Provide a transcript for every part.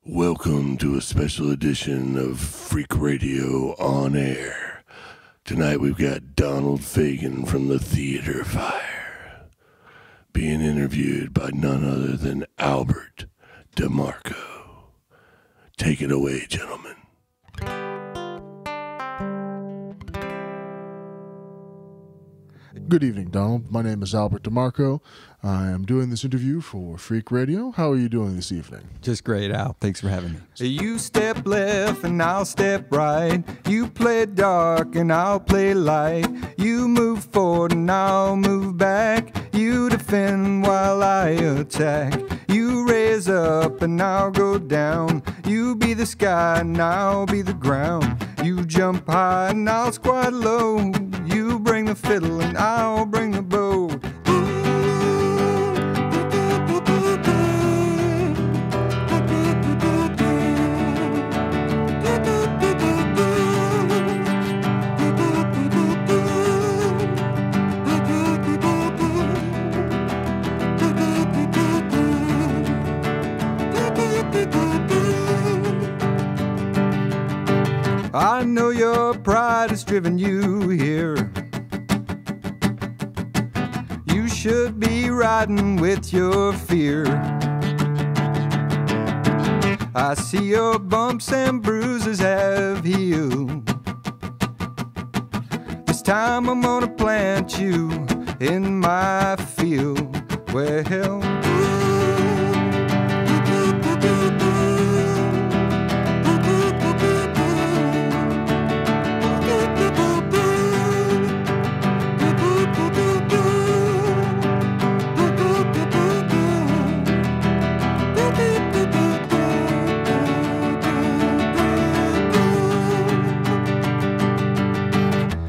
Welcome to a special edition of Freekradio on Air. Tonight we've got Donald Feagin from the Theater Fire being interviewed by none other than Albert DiMarco. Take it away, gentlemen. Good evening, Donald. My name is Albert DiMarco. I am doing this interview for Freekradio. How are you doing this evening? Just great, Al. Thanks for having me. You step left and I'll step right. You play dark and I'll play light. You move forward and I'll move back. You defend while I attack. You raise up and I'll go down. You be the sky and I'll be the ground. You jump high and I'll squat low. You bring the fiddle and I'll bring the bow. I know your pride has driven you here. You should be riding with your fear. I see your bumps and bruises have healed. This time I'm gonna plant you in my field. Well,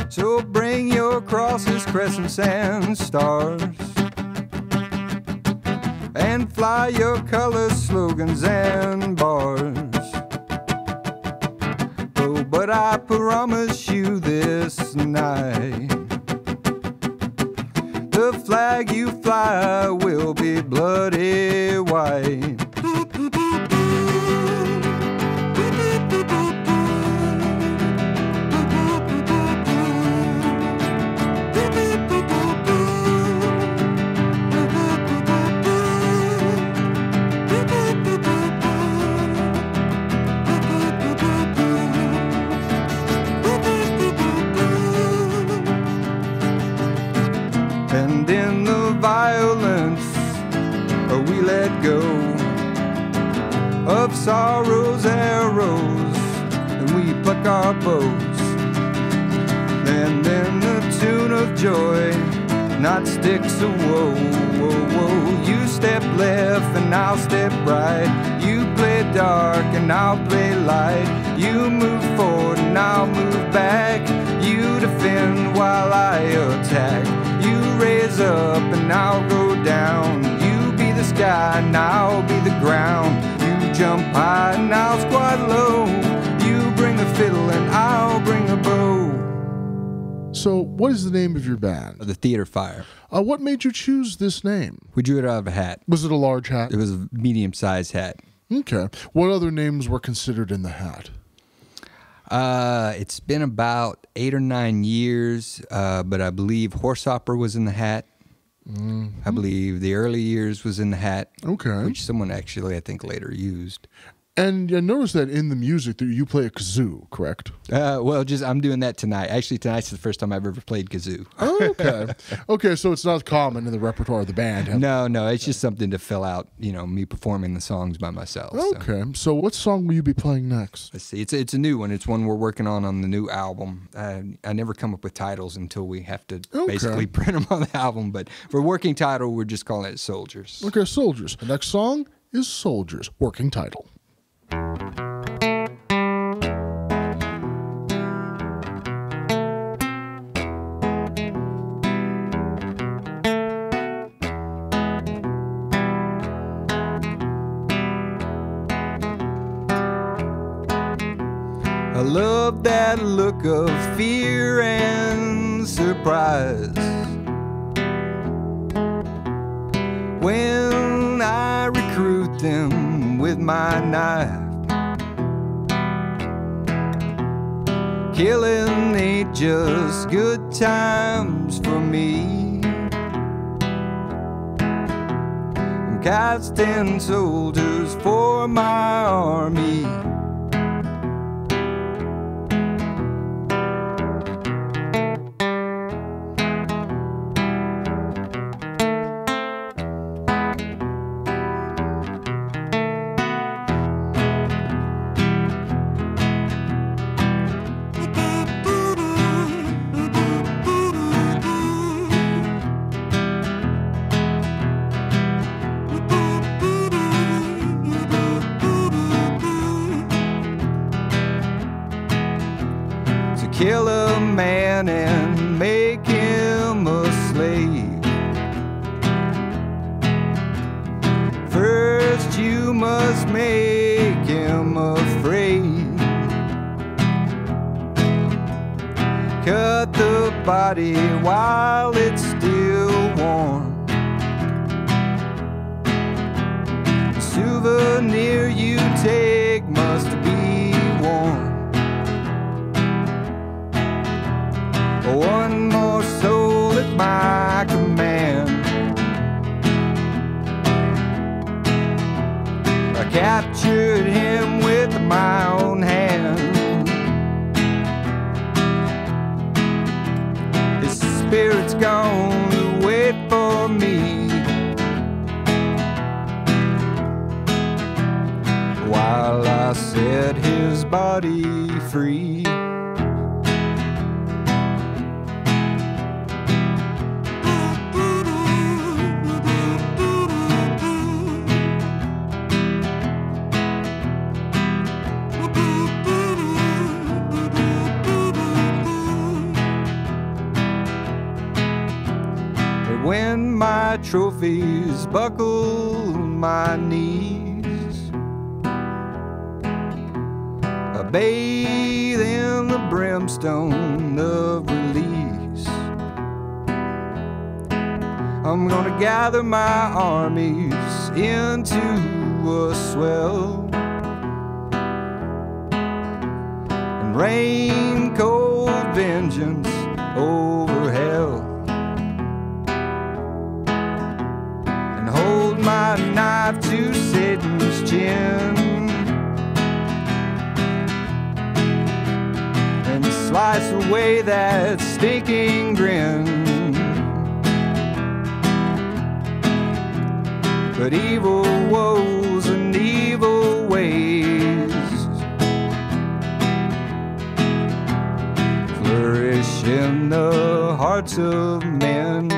so bring your crosses, crescents, and stars, and fly your colors, slogans, and bars. Oh, but I promise you this night, the flag you fly will be bloody white. And in the violence we let go of sorrow's arrows, and we pluck our bows. And in the tune of joy, not sticks of woe, woe, woe. You step left and I'll step right. You play dark and I'll play light. You move forward and I'll move back. You defend while I attack. You raise up and I'll go down. You be the sky and I'll be the ground. You jump high and I'll squat low. You bring the fiddle and I'll bring the bow. So, what is the name of your band? The Theater Fire. What made you choose this name? We drew it out of a hat. Was it a large hat? It was a medium-sized hat. Okay. What other names were considered in the hat? It's been about 8 or 9 years, but I believe Horseopper was in the hat. I believe The Early Years was in the hat. Okay. Which someone actually, I think, later used. And I noticed that in the music that you play a kazoo, correct? Well, I'm doing that tonight. Actually, tonight's the first time I've ever played kazoo. Okay. Okay, so it's not common in the repertoire of the band. No, it's just something to fill out, me performing the songs by myself. Okay, so what song will you be playing next? Let's see. It's a new one. It's one we're working on the new album. I never come up with titles until we have to basically print them on the album. But for working title, we're just calling it Soldiers. Okay, Soldiers. The next song is Soldiers, working title. I love that look of fear and surprise when I recruit them with with my knife. Killing ain't just good times for me. I'm casting soldiers for my army. Kill a man and make him a slave. First you must make him afraid. Cut the body while it's still warm. The souvenir you take must be worn. One more soul at my command. I captured him with my own hand. His spirit's gone to wait for me, while I set his body free. When my trophies buckle my knees, I bathe in the brimstone of release. I'm gonna gather my armies into a swell and rain cold vengeance over hell. Hold my knife to Satan's chin and slice away that stinking grin. But evil woes and evil ways flourish in the hearts of men.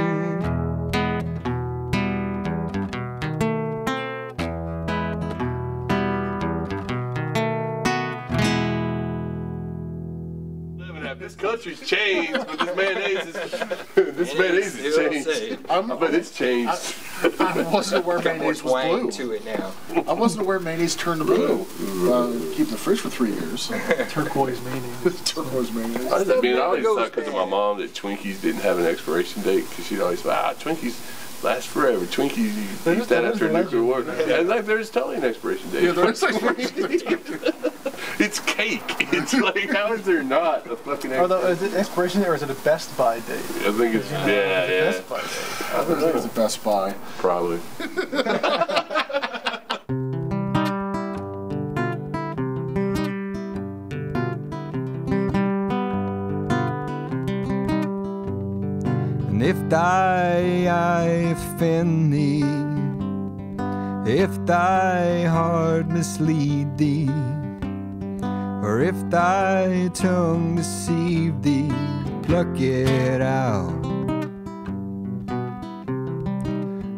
This country's changed, but this mayonnaise has changed. But it's changed. I wasn't aware mayonnaise was blue. To it now. I wasn't aware mayonnaise turned blue. Keep in the fridge for 3 years. Turquoise mayonnaise. Turquoise mayonnaise. I always thought because of my mom that Twinkies didn't have an expiration date, because she'd always say, Twinkies last forever. Twinkies, you eat that after a nuclear war. And like, there's totally an expiration date. Yeah, there's an expiration date. It's cake. It's like, how is there not a fucking is it expiration date or is it a Best Buy date? I think it's, yeah. Best Buy date. I think it's a Best Buy. Probably. And if I offend thee, if thy heart mislead thee, or if thy tongue deceive thee, pluck it out.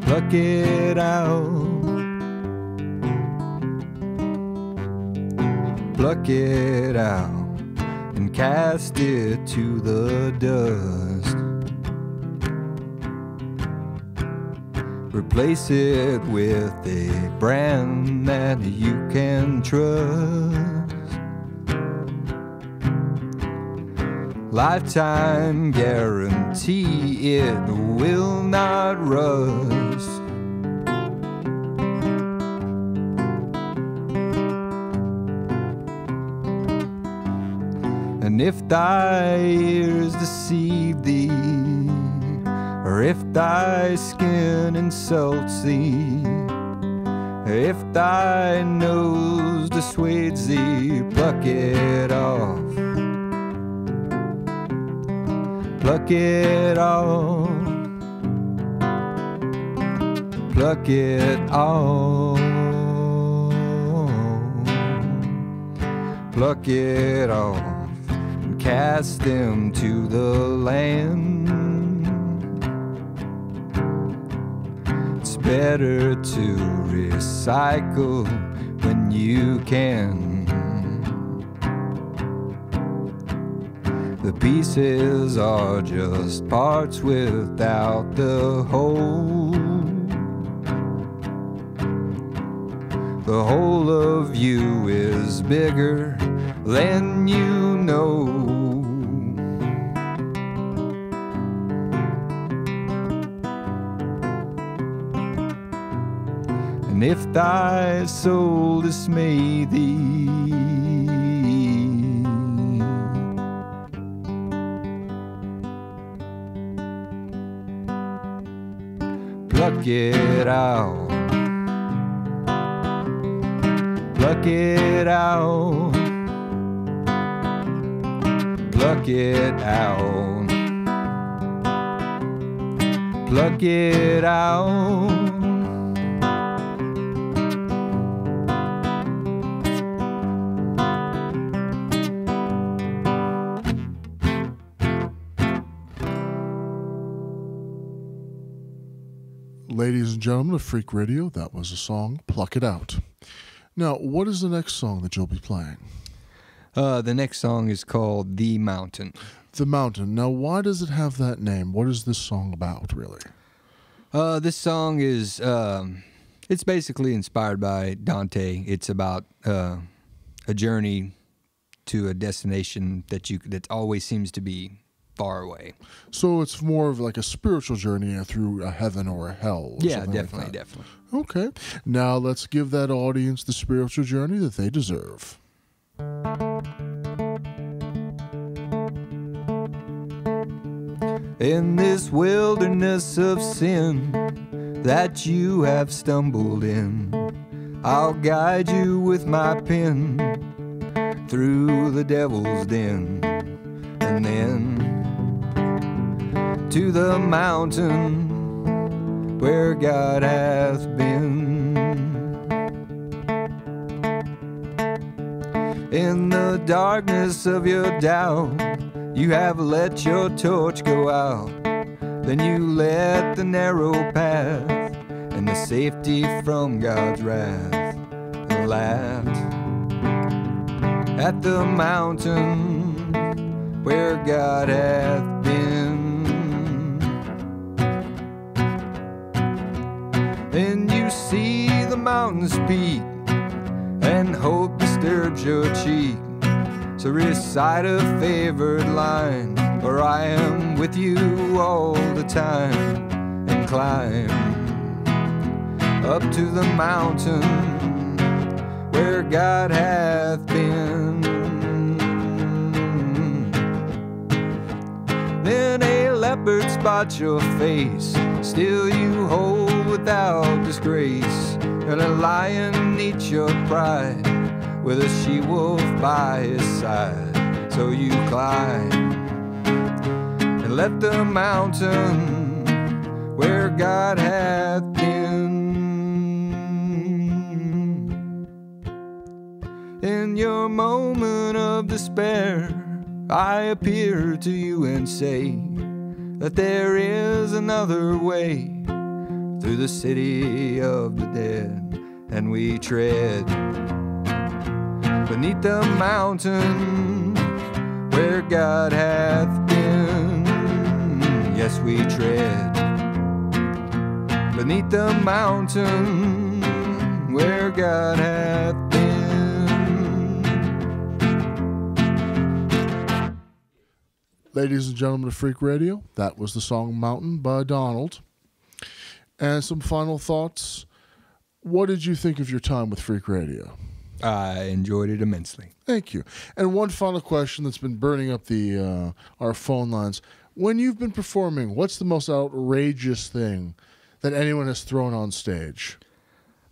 Pluck it out. Pluck it out and cast it to the dust. Replace it with a brand that you can trust. Lifetime guarantee it will not rust. And if thy ears deceive thee, or if thy skin insults thee, if thy nose dissuades thee, pluck it off. Pluck it off. Pluck it off. Pluck it off and cast them to the land. It's better to recycle when you can. The pieces are just parts without the whole. The whole of you is bigger than you know. And if thy soul dismay thee, pluck it out. Pluck it out. Pluck it out. Pluck it out. Ladies and gentlemen of Freak Radio, that was the song Pluck It Out. Now, what is the next song that you'll be playing? The next song is called The Mountain. The Mountain. Now, why does it have that name? What is this song about, really? This song is, it's basically inspired by Dante. It's about a journey to a destination that always seems to be far away. So it's more of like a spiritual journey through a heaven or a hell. Or yeah, definitely, definitely. Okay. Now let's give that audience the spiritual journey that they deserve. In this wilderness of sin that you have stumbled in, I'll guide you with my pen through the devil's den, and then to the mountain where God hath been. In the darkness of your doubt, you have let your torch go out. Then you let the narrow path and the safety from God's wrath, and laughed at the mountain where God hath been. Then you see the mountain's peak, and hope disturbs your cheek. So recite a favored line, for I am with you all the time, and climb up to the mountain where God hath been. Then a leopard spots your face, still you hold without disgrace, and a lion eats your pride with a she-wolf by his side. So you climb and let the mountain where God hath been. In your moment of despair, I appear to you and say that there is another way through the city of the dead, and we tread beneath the mountain where God hath been. Yes, we tread beneath the mountain where God hath been. Ladies and gentlemen of Freak Radio, that was the song Mountain by Donald. And some final thoughts. What did you think of your time with Freak Radio? I enjoyed it immensely. Thank you. And one final question that's been burning up the our phone lines. When you've been performing, what's the most outrageous thing that anyone has thrown on stage?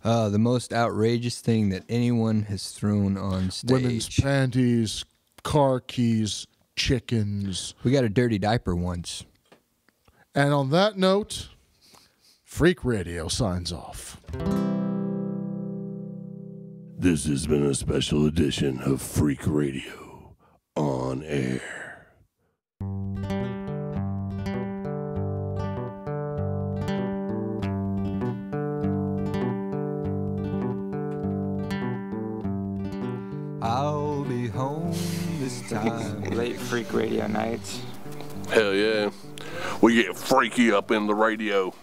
The most outrageous thing that anyone has thrown on stage. Women's panties, car keys, chickens. We got a dirty diaper once. And on that note, Freak Radio signs off. This has been a special edition of Freak Radio on air. I'll be home this time. Late Freak Radio nights. Hell yeah. We get freaky up in the radio.